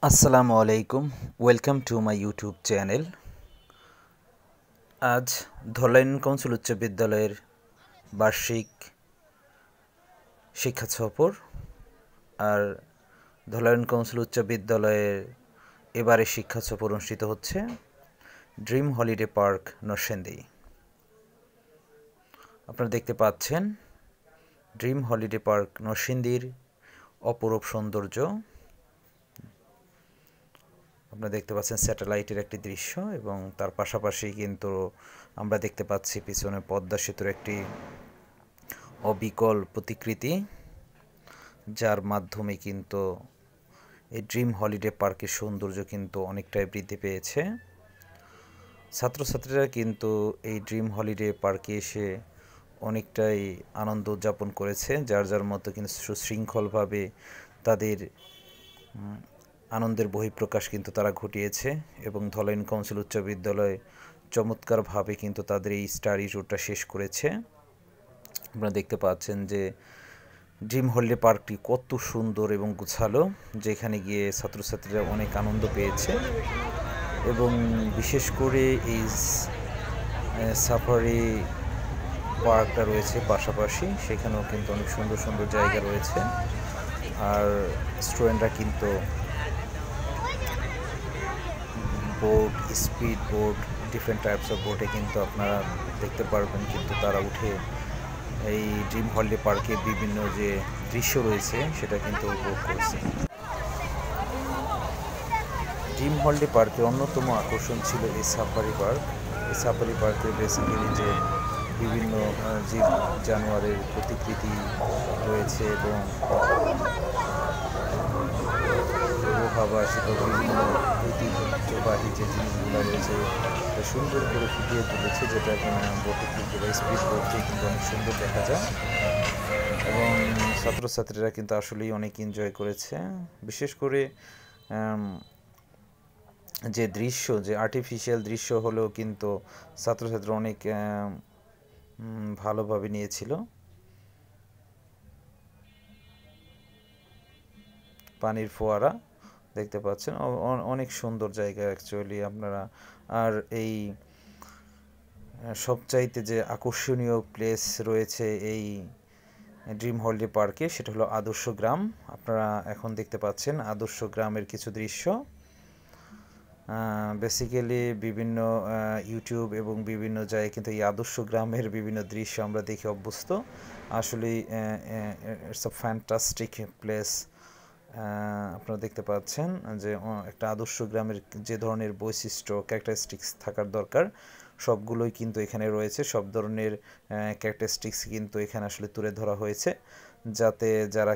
আসসালামু আলাইকুম, welcome to my YouTube channel. আজ ধলাইন কাউন্সিল উচ্চ বিদ্যালয়ের বার্ষিক শিক্ষা সফর। আর ধলাইন কাউন্সিল উচ্চ বিদ্যালয়ের এবারে শিক্ষা সফর অনুষ্ঠিত হচ্ছে ড্রিম হলিডে পার্ক নরসিংদী। আপনারা দেখতে পাচ্ছেন ড্রিম হলিডে পার্ক নরসিংদীর অপরূপ সৌন্দর্য। আপনারা দেখতে পাচ্ছেন স্যাটেলাইটের একটি দৃশ্য এবং তার পাশাপাশি কিন্তু আমরা দেখতে পাচ্ছি পিছনে পদ্মা সেতুর একটি অবিকল প্রতিকৃতি, যার মাধ্যমে কিন্তু এই ড্রিম হলিডে পার্কের সৌন্দর্য কিন্তু অনেকটাই বৃদ্ধি পেয়েছে। ছাত্রছাত্রীরা কিন্তু এই ড্রিম হলিডে পার্কে এসে অনেকটাই আনন্দ উদযাপন করেছে, যার যার মতো কিন্তু সুশৃঙ্খলভাবে তাদের আনন্দের বহিঃপ্রকাশ কিন্তু তারা ঘটিয়েছে এবং ধলাইন কাউন্সিল উচ্চ বিদ্যালয় চমৎকারভাবে কিন্তু তাদের এই স্টাডি ট্যুরটা শেষ করেছে। আপনারা দেখতে পাচ্ছেন যে ড্রিম হলিডে পার্কটি কত সুন্দর এবং গোছালো, যেখানে গিয়ে ছাত্রছাত্রীরা অনেক আনন্দ পেয়েছে এবং বিশেষ করে এই সাফারি পার্কটা রয়েছে পাশাপাশি, সেখানেও কিন্তু অনেক সুন্দর সুন্দর জায়গা রয়েছে। আর স্টুডেন্টরা কিন্তু boat, speed boat, different types of বোটে কিন্তু আপনারা দেখতে পারবেন, কিন্তু তারা উঠে এই ড্রিম হলিডে পার্কে বিভিন্ন যে দৃশ্য রয়েছে সেটা কিন্তু উপভোগ করেছে। ড্রিম হলিডে পার্কের অন্যতম আকর্ষণ ছিল এই সাফারি পার্ক। এই সাফারি পার্কে বেসিক্যালি যে বিভিন্ন জীব জানোয়ারের প্রতিকৃতি রয়েছে এবং গুহাবাসী বিভিন্ন ঐতিহ্যবাহী যে জিনিসগুলো রয়েছে সুন্দর করে ফুটিয়ে তুলেছে, যেটা কিনা বোটে কিন্তু বা স্পিড বোটে কিন্তু অনেক সুন্দর দেখা যায় এবং ছাত্রছাত্রীরা কিন্তু আসলেই অনেক এনজয় করেছে। বিশেষ করে যে দৃশ্য, যে আর্টিফিশিয়াল দৃশ্য হলেও কিন্তু ছাত্রছাত্রীরা অনেক ভালোভাবে নিয়েছিল। পানির ফোয়ারা দেখতে পাচ্ছেন, অনেক সুন্দর জায়গা অ্যাকচুয়ালি আপনারা। আর এই সবচাইতে যে আকর্ষণীয় প্লেস রয়েছে এই ড্রিম হলিডে পার্কে, সেটা হলো আদর্শ গ্রাম। আপনারা এখন দেখতে পাচ্ছেন আদর্শ গ্রামের কিছু দৃশ্য। বেসিক্যালি বিভিন্ন ইউটিউব এবং বিভিন্ন জায়গায় কিন্তু এই আদর্শ গ্রামের বিভিন্ন দৃশ্য আমরা দেখে অভ্যস্ত। আসলে ইটস আ ফ্যান্টাস্টিক প্লেস। আপনারা দেখতে পাচ্ছেন যে একটা আদর্শ গ্রামের যে ধরনের বৈশিষ্ট্য, ক্যারেক্টারিস্টিক্স থাকার দরকার, সবগুলোই কিন্তু এখানে রয়েছে। সব ধরনের ক্যারেক্টারিস্টিক্স কিন্তু এখানে আসলে তুলে ধরা হয়েছে, যাতে যারা